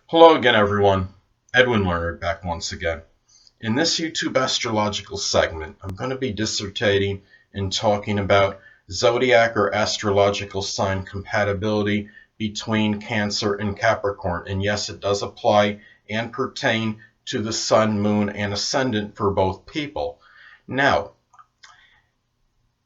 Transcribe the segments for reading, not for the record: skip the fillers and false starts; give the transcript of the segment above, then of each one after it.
Hello again, everyone. Edwin Learnard back once again. In this YouTube astrological segment, I'm going to be dissertating and talking about zodiac or astrological sign compatibility between Cancer and Capricorn. And yes, it does apply and pertain to the sun, moon, and ascendant for both people. Now,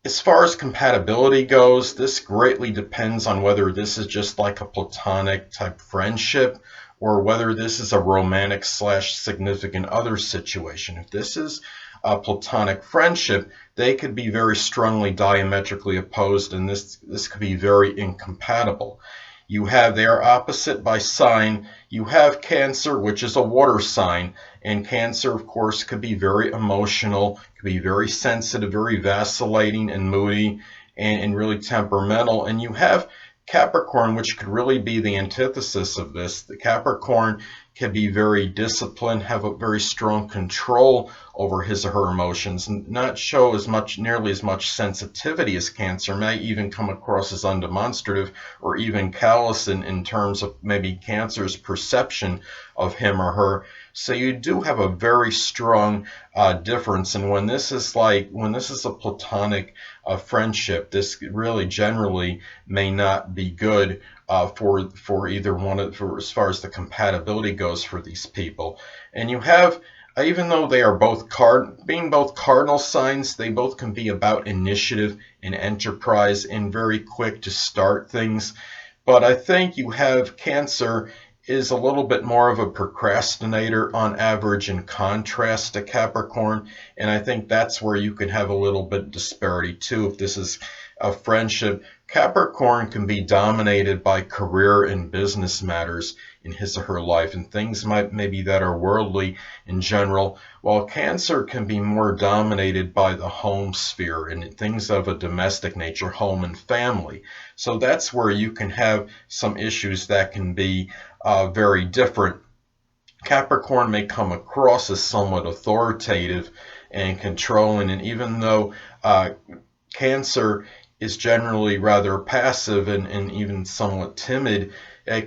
as far as compatibility goes, this greatly depends on whether this is just like a platonic type friendship or whether this is a romantic slash significant other situation. If this is a platonic friendship, they could be very strongly diametrically opposed, and this could be very incompatible. You have their opposite by sign. You have Cancer, which is a water sign. And Cancer, of course, could be very emotional, could be very sensitive, very vacillating and moody, and really temperamental. And you have Capricorn, which could really be the antithesis of this. The Capricorn can be very disciplined, have a very strong control over his or her emotions, and not show nearly as much sensitivity as Cancer, may even come across as undemonstrative or even callous in terms of maybe Cancer's perception of him or her. So you do have a very strong difference. And when this is a platonic friendship, this really generally may not be good for either one as far as the compatibility goes for these people. And you have, even though they are both being both cardinal signs, they both can be about initiative and enterprise and very quick to start things. But I think you have Cancer is a little bit more of a procrastinator on average in contrast to Capricorn. And I think that's where you can have a little bit disparity too. If this is a friendship, Capricorn can be dominated by career and business matters in his or her life and things maybe that are worldly in general, while Cancer can be more dominated by the home sphere and things of a domestic nature, home and family. So that's where you can have some issues that can be very different. Capricorn may come across as somewhat authoritative and controlling, and even though Cancer is generally rather passive and even somewhat timid,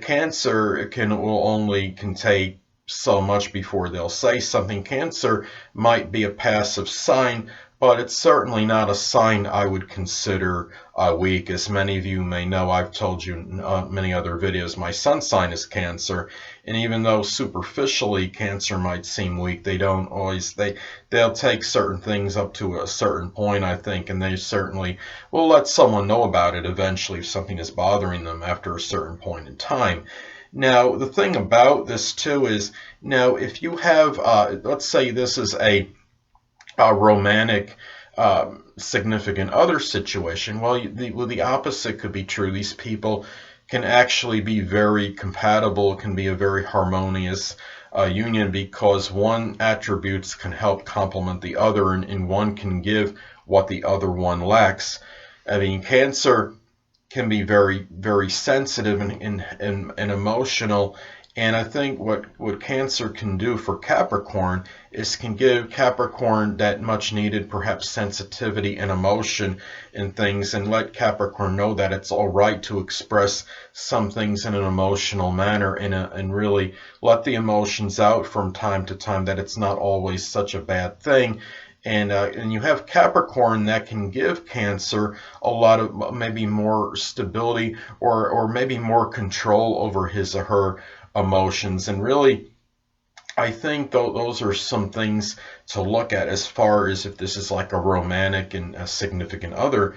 Cancer can take so much before they'll say something. Cancer might be a passive sign, but it's certainly not a sign I would consider weak. As many of you may know, I've told you in many other videos, my sun sign is Cancer, and even though superficially Cancer might seem weak, they'll take certain things up to a certain point, I think, and they certainly will let someone know about it eventually if something is bothering them after a certain point in time. Now, the thing about this too is, now if you have, let's say this is a romantic significant other situation, well, the opposite could be true. These people can actually be very compatible, can be a very harmonious union, because one attributes can help complement the other, and one can give what the other one lacks. I mean, Cancer can be very, very sensitive and emotional. And I think what Cancer can do for Capricorn is can give Capricorn that much needed perhaps sensitivity and emotion in things, and let Capricorn know that it's all right to express some things in an emotional manner, and really let the emotions out from time to time, that it's not always such a bad thing. And you have Capricorn that can give Cancer a lot of maybe more stability or maybe more control over his or her emotions. And really, I think those are some things to look at as far as if this is like a romantic and a significant other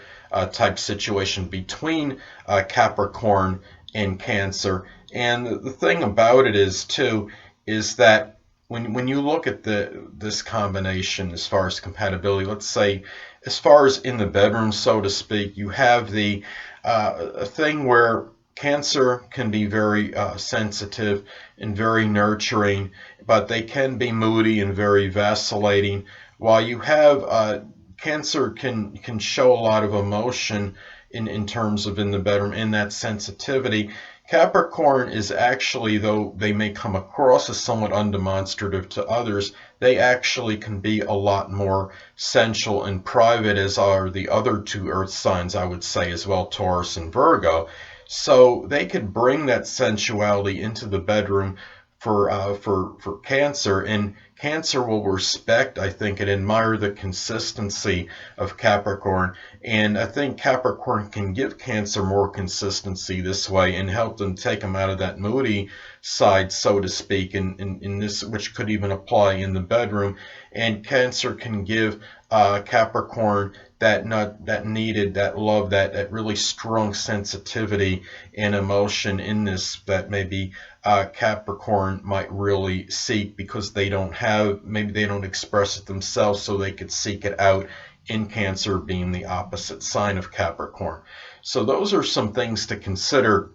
type situation between Capricorn and Cancer. And the thing about it is too is that when you look at this combination as far as compatibility, let's say as far as in the bedroom, so to speak, you have the a thing where Cancer can be very sensitive and very nurturing, but they can be moody and very vacillating. While you have Cancer can show a lot of emotion in terms of in the bedroom, in that sensitivity. Capricorn is actually, though they may come across as somewhat undemonstrative to others, they actually can be a lot more sensual and private, as are the other two earth signs, I would say, as well, Taurus and Virgo. So they could bring that sensuality into the bedroom for Cancer, and Cancer will respect, I think, and admire the consistency of Capricorn, and I think Capricorn can give Cancer more consistency this way and help them take them out of that moody side, so to speak, in this, which could even apply in the bedroom, and Cancer can give Capricorn that needed, that love, that really strong sensitivity and emotion in this that maybe Capricorn might really seek, because they don't have, maybe they don't express it themselves, so they could seek it out in Cancer, being the opposite sign of Capricorn. So those are some things to consider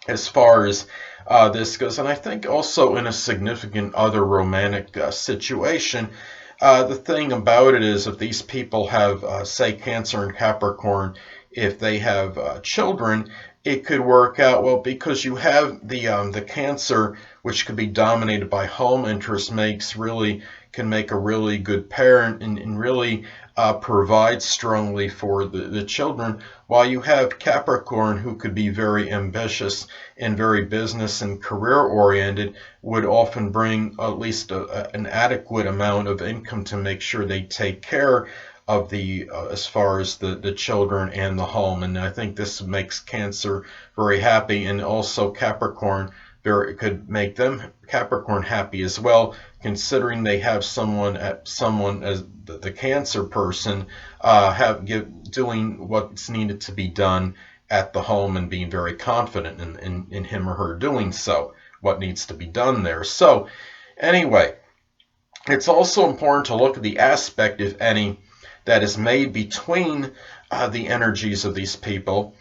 as far as this goes. And I think also in a significant other romantic situation, the thing about it is, if these people have, say, Cancer and Capricorn, if they have children, it could work out well, because you have the Cancer, which could be dominated by home interest, can make a really good parent, and really provide strongly for the children, while you have Capricorn, who could be very ambitious and very business and career oriented, would often bring at least an adequate amount of income to make sure they take care of the as far as the children and the home. And I think this makes Cancer very happy, and also Capricorn could make them, Capricorn, happy as well, considering they have someone as the Cancer person doing what's needed to be done at the home, and being very confident in him or her doing so, what needs to be done there. So anyway, it's also important to look at the aspect, if any, that is made between the energies of these people,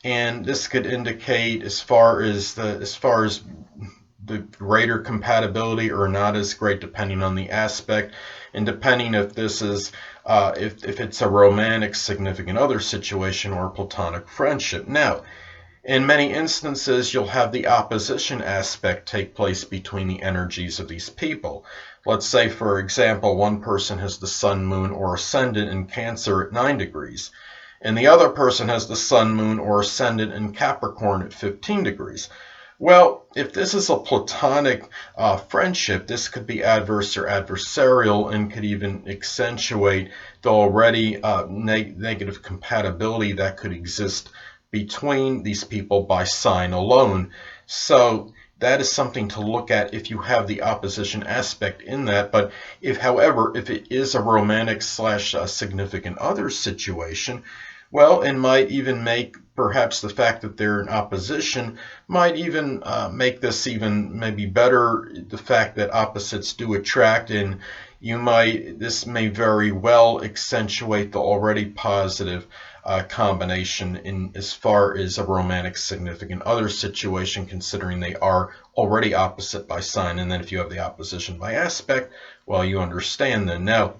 and this could indicate as far as the greater compatibility or not as great, depending on the aspect, and depending if this is if it's a romantic significant other situation or a platonic friendship. Now, in many instances, you'll have the opposition aspect take place between the energies of these people. Let's say, for example, one person has the Sun, Moon, or Ascendant in Cancer at 9 degrees, and the other person has the Sun, Moon, or Ascendant in Capricorn at 15 degrees. Well, if this is a platonic friendship, this could be adverse or adversarial, and could even accentuate the already negative compatibility that could exist between these people by sign alone. So that is something to look at if you have the opposition aspect in that. But however, if it is a romantic / significant other situation, well, it might even make, perhaps the fact that they're in opposition might even make this even maybe better, the fact that opposites do attract, and this may very well accentuate the already positive combination in as far as a romantic significant other situation, considering they are already opposite by sign. And then if you have the opposition by aspect, well, you understand then. Now,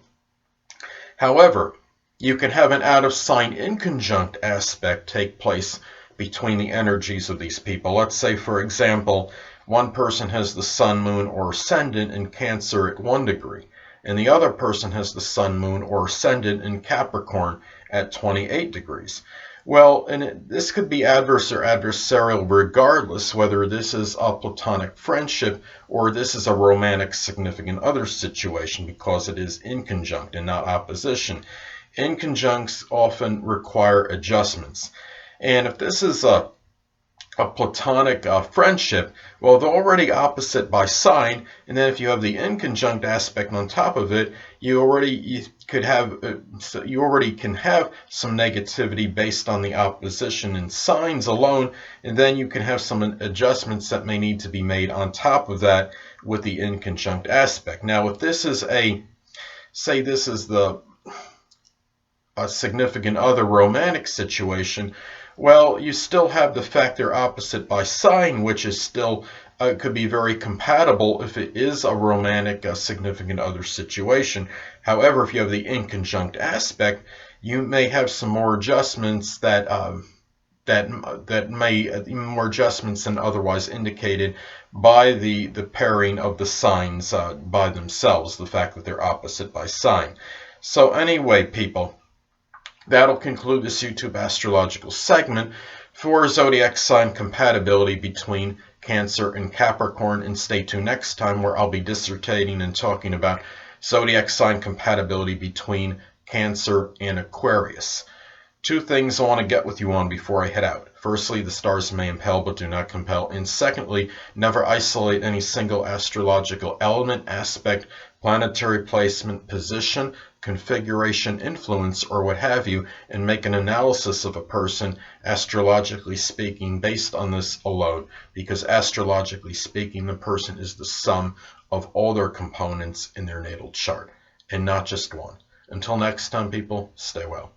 however, you can have an out of sign inconjunct aspect take place between the energies of these people. Let's say, for example, one person has the Sun, Moon, or Ascendant in Cancer at 1 degree, and the other person has the Sun, Moon, or Ascendant in Capricorn at 28 degrees. Well, and this could be adverse or adversarial regardless whether this is a platonic friendship or this is a romantic significant other situation, because it is inconjunct and not opposition. Inconjuncts often require adjustments. And if this is a platonic friendship, well, they're already opposite by sign, and then if you have the inconjunct aspect on top of it, you already can have some negativity based on the opposition in signs alone, and then you can have some adjustments that may need to be made on top of that with the inconjunct aspect. Now, if this is a significant other romantic situation, well, you still have the fact they're opposite by sign, which is still could be very compatible if it is a romantic significant other situation. However, if you have the inconjunct aspect, you may have some more adjustments that may more adjustments than otherwise indicated by the pairing of the signs by themselves, the fact that they're opposite by sign. So anyway, people, that'll conclude this YouTube astrological segment for zodiac sign compatibility between Cancer and Capricorn, and stay tuned next time where I'll be dissertating and talking about zodiac sign compatibility between Cancer and Aquarius. Two things I want to get with you on before I head out. Firstly, the stars may impel but do not compel. And secondly, never isolate any single astrological element, aspect, planetary placement, position, configuration, influence, or what have you, and make an analysis of a person, astrologically speaking, based on this alone. Because astrologically speaking, the person is the sum of all their components in their natal chart, and not just one. Until next time, people, stay well.